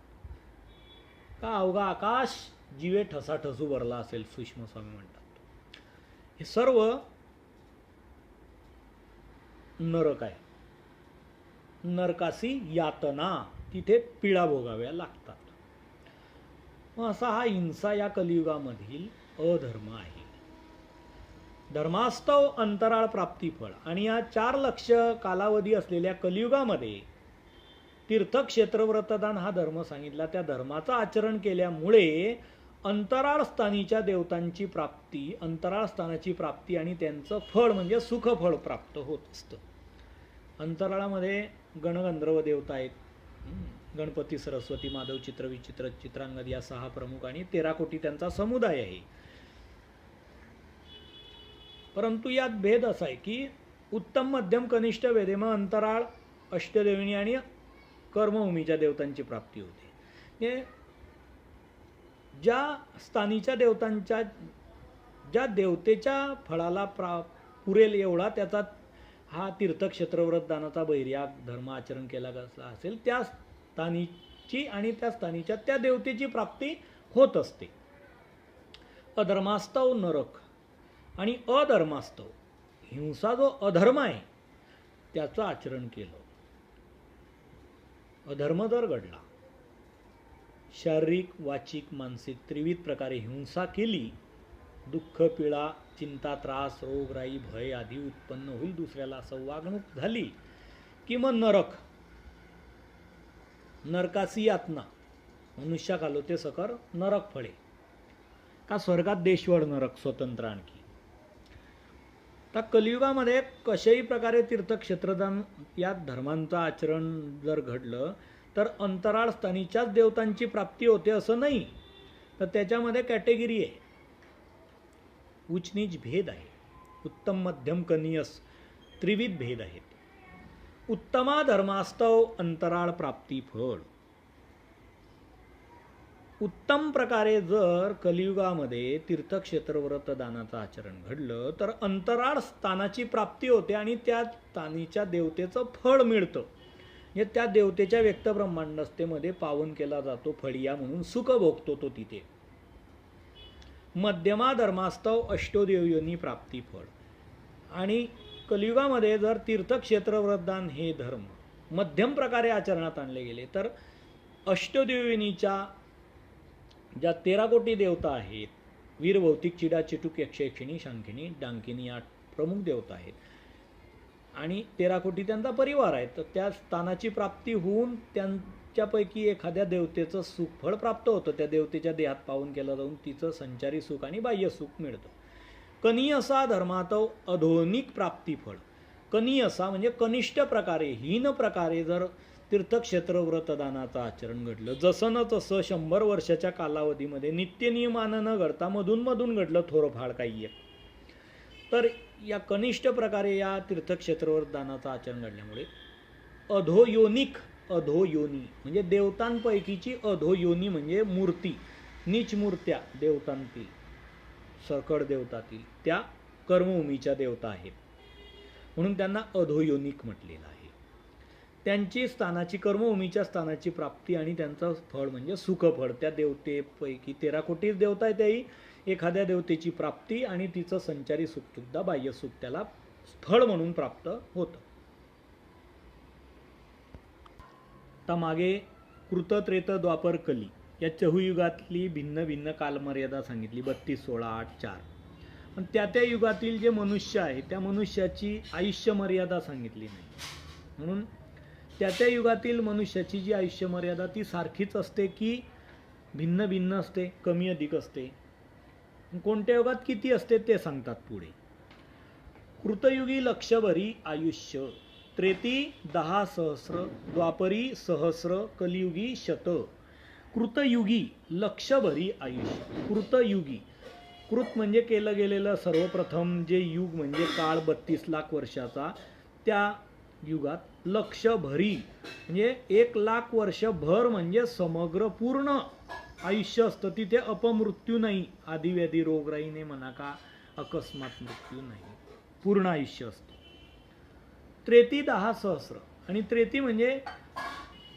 का अवघा आकाश जीवे ठसाठसू भरला असेल, सूक्ष्म स्वामी म्हणतात. हे सर्व नरक आहे. नरकासी यातना, तिथे पीडा भोगाव्या लागतात. मग असा हा हिंसा या कलियुगामधील अधर्म आहे. धर्मास्तव अंतराळ प्राप्ती फळ. आणि या 4 लक्ष कालावधी असलेल्या कलियुगामध्ये तीर्थक्षेत्र व्रतदान हा धर्म सांगितला. त्या धर्माचं आचरण केल्यामुळे अंतराळ स्थानीच्या देवतांची प्राप्ती, अंतराळ स्थानाची प्राप्ती आणि त्यांचं फळ म्हणजे सुखफळ प्राप्त होत असतं. अंतराळामध्ये गणगंधर्व देवता आहेत, गणपती, सरस्वती, माधव, चित्र, विचित्र, चित्रांगद या 6 प्रमुख आणि 13 कोटी त्यांचा समुदाय आहे. परंतु यात भेद असा आहे की उत्तम, मध्यम, कनिष्ठ, वेदेम, अंतराळ, अष्टदेविनी आणि कर्मभूमीच्या देवतांची प्राप्ती होते. ज्या स्थानीच्या देवतांच्या, ज्या देवतेच्या फळाला पुरेल एवढा त्याचा हा तीर्थक्षेत्र व्रतदानाचा बहिर्याग धर्म आचरण केला असेल, त्या स्थानीची आणि त्या स्थानीच्या त्या देवतेची प्राप्ती होत असते. अधर्मास्तव नरक आणि अधर्मास्तव हिंसा, जो अधर्म आहे त्याचं आचरण केलं, अधर्म जर घडला शारीरिक, वाचिक, मानसिक त्रिविध प्रकारे हिंसा केली, दुःख, पीडा, चिंता, त्रास, रोगराई, भय आदी उत्पन्न होईल, दुसऱ्याला असं वागणूक झाली की मग नरकासी यातना, मनुष्या घालवते सकर नरक फळे, का स्वर्गात देशवड नरक स्वतंत्र आणखी. तर कलियुगामध्ये कशाही प्रकारे तीर्थक्षेत्रदान या धर्मांचं आचरण जर घडलं तर अंतराळ स्थानीच्याच देवतांची प्राप्ती होते असं नाही, तर त्याच्यामध्ये कॅटेगरी आहे, उच्च नीच भेद आहे, उत्तम मध्यम कनियस त्रिविध भेद आहेत. उत्तमा धर्मास्तव अंतराळ प्राप्ती फळ. उत्तम प्रकारे जर कलियुगामध्ये तीर्थक्षेत्र व्रतदानाचं आचरण घडलं तर अंतराळ स्थानाची प्राप्ती होते आणि त्या स्थानीच्या देवतेचं फळ मिळतं. म्हणजे त्या देवतेच्या व्यक्त ब्रह्मांडस्थेमध्ये पावन केला जातो, फळिया म्हणून सुख भोगतो तो तिथे. मध्यमा धर्मास्तव अष्टोदेवयोनी प्राप्ती फळ. आणि कलियुगामध्ये जर तीर्थक्षेत्र व्रतदान हे धर्म मध्यम प्रकारे आचरणात आणले गेले तर अष्टदेवयोनीच्या ज्या 13 कोटी देवता आहेत, वीर, भौतिक, चिडा, चिटूक, यक्ष, यक्षिणी, शांखिणी, डांकिनी 8 प्रमुख देवता आहेत आणि 13 कोटी त्यांचा परिवार आहे, तर त्या स्थानाची प्राप्ती होऊन त्यांच्यापैकी एखाद्या देवतेचं सुख फळ प्राप्त होतं. त्या देवतेच्या देहात पावन केलं जाऊन तिचं संचारी सुख आणि बाह्य सुख मिळतं. कनियसा धर्मातव अधोनिक प्राप्ती फळ. कनियसा म्हणजे कनिष्ठ प्रकारे, हीन प्रकारे जर तीर्थक्षेत्र व्रतदानाचं आचरण घडलं, जसं न तसं 100 वर्षाच्या कालावधीमध्ये नित्यनियमानं न घडता मधून घडलं थोडंफार काही एक, तर या कनिष्ठ प्रकारे या तीर्थक्षेत्र व्रतदानाचं आचरण घडल्यामुळे अधोयोनी म्हणजे देवतांपैकीची अधोयोनी म्हणजे मूर्ती, नीच मूर्त्या देवतांतील, सकळ देवतातील त्या कर्मभूमीच्या देवता आहेत म्हणून त्यांना अधोयोनिक म्हटलेलं आहे. त्यांची स्थानाची, कर्मभूमीच्या स्थानाची प्राप्ती आणि त्यांचं फळ म्हणजे सुखफळ. त्या देवतेपैकी 13 कोटी देवता आहे, त्याही एखाद्या देवतेची प्राप्ती आणि तिचं संचारी सुखसुद्धा बाह्य सुख त्याला फळ म्हणून प्राप्त होतं. आता मागे कृत, त्रेत, द्वापर, कली या चहुयुगातली भिन्न भिन्न कालमर्यादा सांगितली, 32, 16, 8, 4. पण त्या युगातील जे मनुष्य आहे त्या मनुष्याची आयुष्य मर्यादा सांगितली नाही. म्हणून त्या युगातील मनुष्याची जी आयुष्य मर्यादा ती सारखीच असते की भिन्न भिन्न असते, कमी अधिक असते, कोणत्या युगात किती असते ते सांगतात पुढे. कृतयुगी लक्षभरी आयुष्य, त्रेती 10 सहस्र, द्वापरी सहस्र, कलियुगी शत. कृतयुगी लक्षभरी आयुष्य. कृतयुगी, कृत म्हणजे केलं गेलेलं सर्वप्रथम जे युग म्हणजे काळ 32 लाख वर्षाचा, त्या युगात लक्षभरी म्हणजे 1 लाख वर्षभर म्हणजे समग्र पूर्ण आयुष्य असतं. तिथे अपमृत्यू नाही, आदिव्याधी रोगराईने म्हणा का अकस्मात मृत्यू नाही, पूर्ण आयुष्य असतं. त्रेती 10 सहस्र आणि त्रेती म्हणजे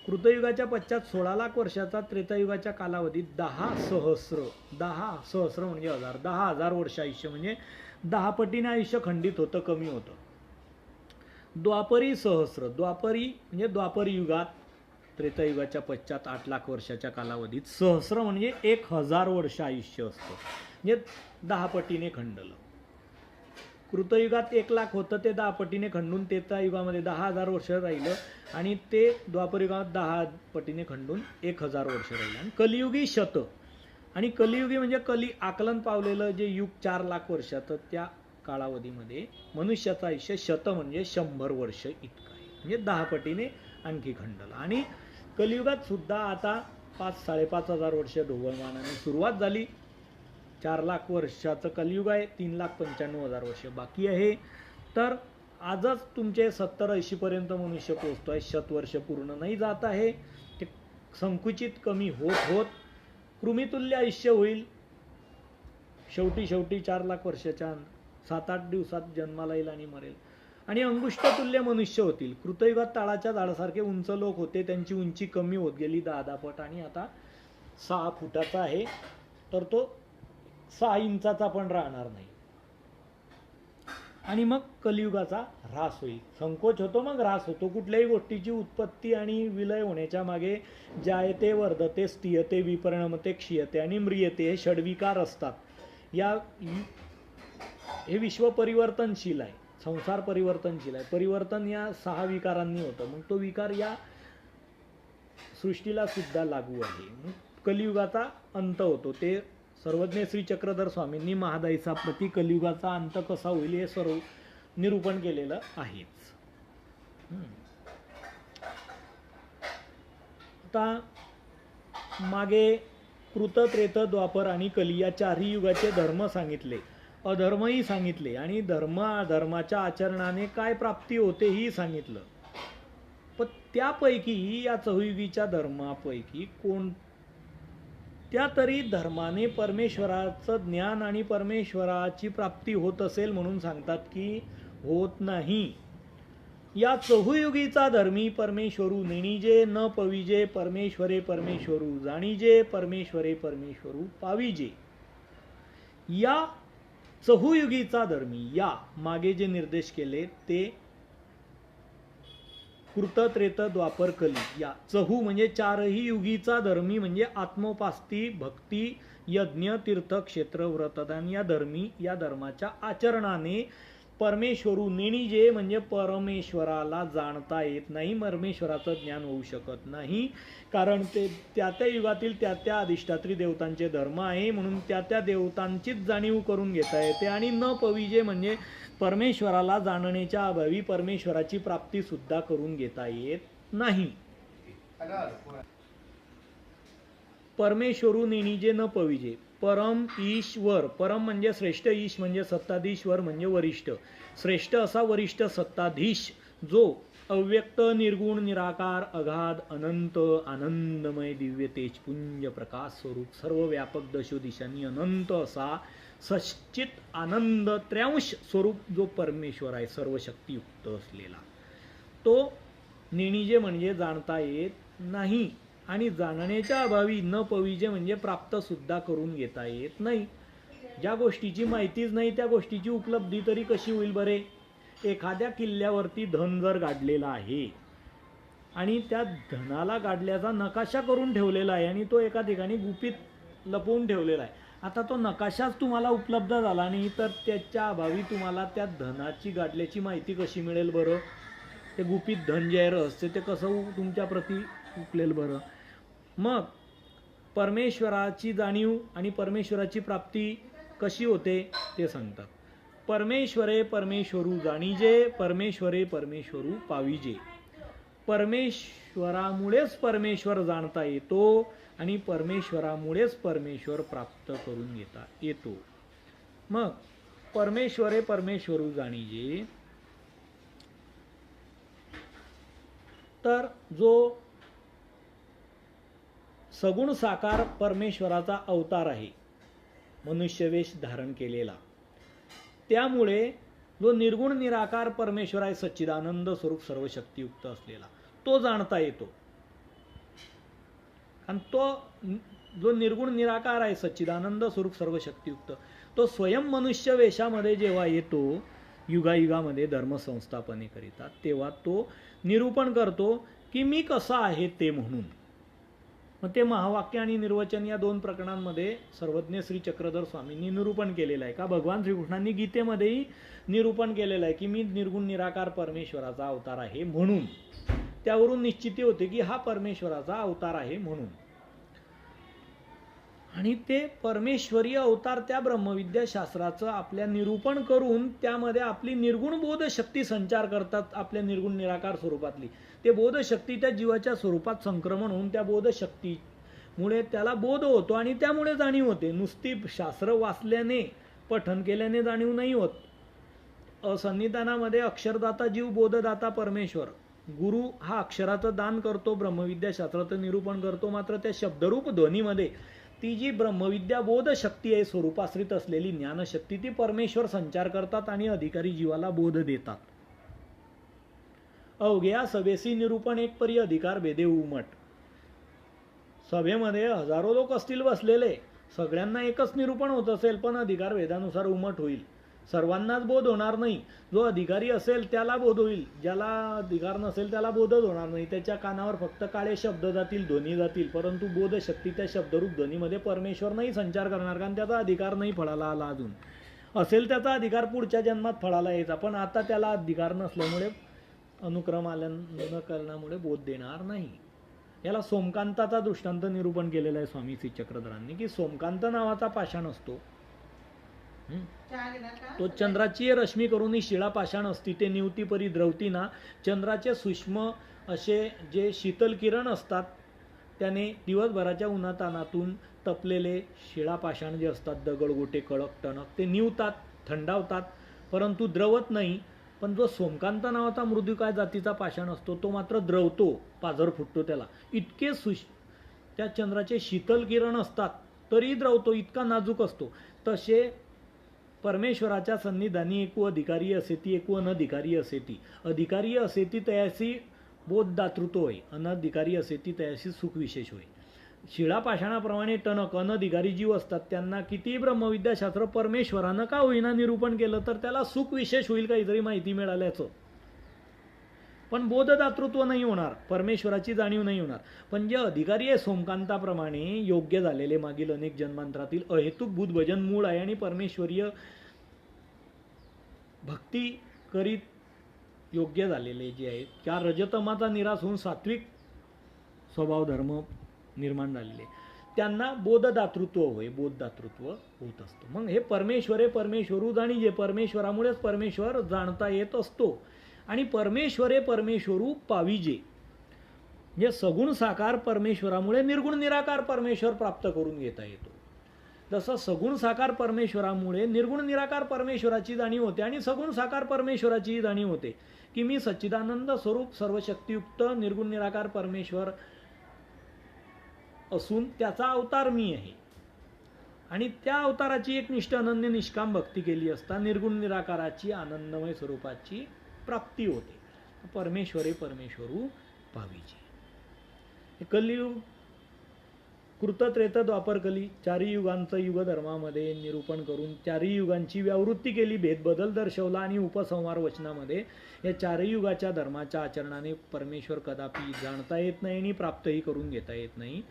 कृतयुगाच्या पश्चात 16 लाख वर्षाचा, त्रेतायुगाच्या कालावधीत 10 सहस्र. 10 सहस्र म्हणजे 1000, 10,000 वर्ष आयुष्य म्हणजे 10 पटीने आयुष्य खंडित होतं, कमी होतं. द्वापरी सहस्र, द्वापरी म्हणजे द्वापर युगात, त्रेतायुगाच्या पश्चात 8 लाख वर्षाच्या कालावधीत, सहस्र म्हणजे 1000 वर्ष आयुष्य असतं, म्हणजे 10 पटीने खंडलं. कृतयुगात 1 लाख होतं, ते 10 पटीने खंडून त्रेतायुगामध्ये 10,000 वर्ष राहिलं आणि ते द्वापरयुगात 10 पटीने खंडून 1000 वर्ष राहिलं. आणि कलियुगी शत, आणि कलियुगी म्हणजे कली आकलन पावलेलं जे युग 4 लाख वर्षाचं, त्या कालावधीमध्ये मनुष्याचं आयुष्य शत म्हणजे 100 वर्ष इतकं आहे, म्हणजे 10 पटीने आणखी खंडलं. आणि कलियुगात सुद्धा आता 5-5,500 वर्ष ढोबळमानाने सुरुवात झाली. 4 लाख वर्षाचं कलियुग आहे, 3,95,000 वर्ष बाकी आहे. तर आजच तुमचे 70-80 पर्यंत मनुष्य पोहोचतो आहे, 100 वर्ष पूर्ण नाही जात आहे, ते संकुचित कमी होत होत कृमितुल्य आयुष्य होईल. शेवटी 4 लाख वर्षाच्या 7-8 दिवसात जन्माला येईल आणि मरेल. आणि अंगुष्ठतुल्य मनुष्य होतील. कृतयुगात ताळाच्या झाडासारखे उंच लोक होते, त्यांची उंची कमी होत गेली 10-10 पट, आणि आता 6 फुटाचा आहे, तर तो 6 इंचाचा पण राहणार नाही. आणि मग कलियुगाचा ऱ्हास होईल. संकोच होतो, मग ऱ्हास होतो. कुठल्याही गोष्टीची उत्पत्ती आणि विलय होण्याच्या मागे जायते, वर्धते, स्थियते, विपरिणमते, क्षीयते आणि म्रियते हे षड्विकार असतात. हे विश्व परिवर्तनशील आहे, संसार परिवर्तनशील आहे. परिवर्तन या 6 विकारांनी होतं. मग तो विकार या सृष्टीला सुद्धा लागू आहे. मग कलियुगाचा अंत होतो. ते सर्वज्ञ श्री चक्रधर स्वामींनी महादाईचा प्रति कलियुगाचा अंत कसा होईल हे सर्व निरूपण केलेलं आहेच. आता मागे कृत, त्रेत, द्वापर आणि कली या 4ही युगाचे धर्म सांगितले, अधर्मही सांगितले आणि अधर्माच्या आचरणाने काय प्राप्ती होते ही सांगितलं. पण त्यापैकी या चहुयुगीच्या धर्मापैकी कोणत्या तरी धर्माने परमेश्वराचं ज्ञान आणि परमेश्वराची प्राप्ती होत असेल म्हणून सांगतात की होत नाही. या चहुयुगीचा धर्मी परमेश्वरू नेणीजे न पविजे, परमेश्वरे परमेश्वरू जाणीजे, परमेश्वरे परमेश्वरू पाविजे. या चहुयुगीचा धर्मी, या मागे जे निर्देश केले ते कृत, त्रेत, द्वापर, कली या चहू म्हणजे 4ही युगीचा धर्मी म्हणजे आत्मोपास्ती, भक्ती, यज्ञ, तीर्थ, क्षेत्र, व्रतदान या धर्माच्या आचरणाने परमेश्वरू नेणीजे म्हणजे परमेश्वराला जाणता येत नाही, परमेश्वराचं ज्ञान होऊ शकत नाही. कारण ते त्या त्या युगातील त्या त्या अधिष्ठात्री देवतांचे धर्म आहे, म्हणून त्या त्या देवतांचीच जाणीव करून घेता येते. आणि न पविजे म्हणजे परमेश्वराला जाणण्याच्या अभावी परमेश्वराची प्राप्ती सुद्धा करून घेता येत नाही. परमेश्वरू नेणीजे न पविजे. परम ईश्वर, परम म्हणजे श्रेष्ठ, ईश म्हणजे सत्ताधीश्वर म्हणजे वरिष्ठ. श्रेष्ठ असा वरिष्ठ सत्ताधीश जो अव्यक्त, निर्गुण, निराकार, अगाध, अनंत, आनंदमय, दिव्य तेज, पुंज, प्रकाश स्वरूप, सर्व व्यापक, दशो दिशांनी अनंत असा सच्चित आनंद त्रयांश स्वरूप जो परमेश्वर आहे, सर्व शक्तियुक्त असलेला, तो नेणीजे म्हणजे जाणता येत नाही. आणि जाणण्याच्या अभावी न पविजे म्हणजे प्राप्त सुद्धा करून घेता येत नाही. ज्या गोष्टीची माहितीच नाही त्या गोष्टीची उपलब्धी तरी कशी होईल बरे? एखाद्या किल्ल्यावरती धन जर गाडलेला आहे आणि त्या धनाला गाडल्याचा नकाशा करून ठेवलेला आहे आणि तो एका ठिकाणी गुपित लपवून ठेवलेला आहे. आता तो नकाशाच तुम्हाला उपलब्ध झाला नाही तर त्याच्या अभावी तुम्हाला त्या धनाची गाडल्याची माहिती कशी मिळेल बरं? ते गुपित धन जे आहे, रहस्य, ते कसं तुमच्या प्रती उकलेल बरं? मग परमेश्वराची जाणीव आणि परमेश्वराची प्राप्ती कशी होते ते सांगतात. परमेश्वरे परमेश्वरू जाणीजे, परमेश्वरे परमेश्वरू पाविजे. परमेश्वरामुळेच परमेश्वर जाणता येतो आणि परमेश्वरामुळेच परमेश्वर प्राप्त करून घेता येतो. मग परमेश्वरे परमेश्वरू जाणीजे, तर जो सगुण साकार परमेश्वराचा अवतार आहे, मनुष्यवेश धारण केलेला, त्यामुळे जो निर्गुण निराकार परमेश्वर आहे, सच्चिदानंद स्वरूप सर्व शक्तियुक्त असलेला, तो जाणता येतो. आणि तो जो निर्गुण निराकार आहे, सच्चिदानंद स्वरूप सर्व शक्तियुक्त, तो स्वयं मनुष्य वेशामध्ये जेव्हा येतो युगायुगामध्ये धर्म संस्थापनेकरिता, तेव्हा तो निरूपण करतो की मी कसा आहे ते म्हणून. मग ते महावाक्य आणि निर्वचन या 2 प्रकरणांमध्ये सर्वज्ञ श्री चक्रधर स्वामींनी निरूपण केलेलं आहे. का भगवान श्रीकृष्णांनी गीतेमध्येही निरूपण केलेलं आहे की मी निर्गुण निराकार परमेश्वराचा अवतार आहे म्हणून. त्यावरून निश्चिती होते की हा परमेश्वराचा अवतार आहे म्हणून. आणि ते परमेश्वरीय अवतार त्या ब्रह्मविद्या शास्त्राचं आपल्या निरूपण करून त्यामध्ये आपली निर्गुण बोध शक्ती संचार करतात, आपल्या निर्गुण निराकार स्वरूपातली. ते बोधशक्ती त्या जीवाच्या स्वरूपात संक्रमण होऊन त्या बोधशक्तीमुळे त्याला बोध होतो आणि त्यामुळे जाणीव होते. नुसती शास्त्र वाचल्याने, पठन केल्याने जाणीव नाही होत. असन्निधानामध्ये अक्षरदाता जीव, बोधदाता परमेश्वर, गुरु हा अक्षराचं दान करतो, ब्रह्मविद्या शास्त्राचं निरूपण करतो. मात्र त्या शब्दरूप ध्वनीमध्ये ती जी ब्रह्मविद्या बोध शक्ती आहे, स्वरूपाश्रित असलेली ज्ञानशक्ती, ती परमेश्वर संचार करतात आणि अधिकारी जीवाला बोध देतात. अवघ्या सभेसी निरूपण एक परी अधिकार भेदे उमट. सभेमध्ये हजारो लोक असतील बसलेले, सगळ्यांना एकच निरूपण होत असेल पण अधिकार भेदानुसार उमट होईल. सर्वांनाच बोध होणार नाही. जो अधिकारी असेल त्याला बोध होईल, ज्याला अधिकार नसेल त्याला बोधच होणार नाही. त्याच्या कानावर फक्त काळे शब्द जातील, ध्वनी जातील, परंतु बोधशक्ती त्या शब्दरूप ध्वनीमध्ये परमेश्वर नाही संचार करणार, कारण त्याचा अधिकार नाही फळाला आला अजून. असेल त्याचा अधिकार पुढच्या जन्मात फळाला यायचा, पण आता त्याला अधिकार नसल्यामुळे अनुक्रम न करण्यामुळे बोध देणार नाही. याला सोमकांताचा दृष्टांत निरूपण केलेला आहे स्वामी श्री चक्रधरांनी, की सोमकांत नावाचा पाषाण असतो, तो चंद्राची रश्मी करून शिळा पाषाण असती, ते निवती परी द्रवती ना. चंद्राचे सूक्ष्म असे जे शीतल किरण असतात त्याने दिवसभराच्या उन्हातानातून तपलेले शिळा पाषाण जे असतात, दगड गोटे कडक टणक, ते निवतात, थंडावतात, परंतु द्रवत नाही. पण जो सोमकांत नावाचा मृदुकाय जातीचा पाषाण असतो तो मात्र द्रवतो, पाझर फुटतो त्याला. इतके त्या चंद्राचे शीतल किरण असतात तरी द्रवतो, इतका नाजूक असतो. तसे परमेश्वराच्या सन्निधानी एकू अधिकारी असेती, एकू अनधिकारी असेती. अधिकारी असेती तयासी बोधदातृत्व होय, अनधिकारी असेती तयासी सुख विशेष होय. शिळा पाषाणाप्रमाणे टणक अनधिकारी जीव असतात, त्यांना किती ब्रह्मविद्याशास्त्र परमेश्वरानं का होईना निरूपण केलं तर त्याला सुख विशेष होईल, काहीतरी माहिती मिळाल्याचं. पण बोधदातृत्व नाही होणार, परमेश्वराची जाणीव नाही होणार. पण जे अधिकारी आहे सोमकांताप्रमाणे योग्य झालेले, मागील अनेक जन्मांतरातील अहेतुक बुध भजन मूळ आहे आणि परमेश्वरीय भक्ती करीत योग्य झालेले जे आहेत, त्या रजतमाचा निराश होऊन सात्विक स्वभाव धर्म निर्माण झालेले, त्यांना बोधदातृत्व होय, बोधदातृत्व होत असतं. मग हे परमेश्वरे परमेश्वरू जाणीजे, परमेश्वरामुळेच परमेश्वर जाणता येत असतो. आणि परमेश्वरे परमेश्वरू पाविजे, म्हणजे सगुण साकार परमेश्वरामुळे निर्गुण निराकार परमेश्वर प्राप्त करून घेता येतो. जसं सगुण साकार परमेश्वरामुळे निर्गुण निराकार परमेश्वराची जाणीव होते आणि सगुण साकार परमेश्वराची जाणीव होते की मी सच्चिदानंद स्वरूप सर्वशक्तियुक्त निर्गुण निराकार परमेश्वर असून त्याचा अवतार मी आहे. आणि त्या अवताराची एक निष्ठ अनन्य निष्काम भक्ती केली असता निर्गुण निराकाराची आनंदमय स्वरूपाची प्राप्ती होते. परमेश्वरे परमेश्वरू पाविजे. कलियुग कृतत्रेत द्वापरकली चारही युगांचं युग धर्मामध्ये निरूपण करून चारही युगांची व्यावृत्ती केली, भेदबदल दर्शवला आणि उपसंहार वचनामध्ये या चारही युगाच्या धर्माच्या आचरणाने परमेश्वर कदापि जाणता येत नाही आणि प्राप्तही करून घेता येत नाही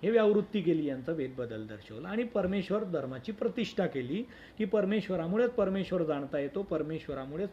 हे व्यावृत्ती केली, यांचा भेदबदल दर्शवला आणि परमेश्वर धर्माची प्रतिष्ठा केली की परमेश्वरामुळेच परमेश्वर जाणता येतो, परमेश्वरामुळेच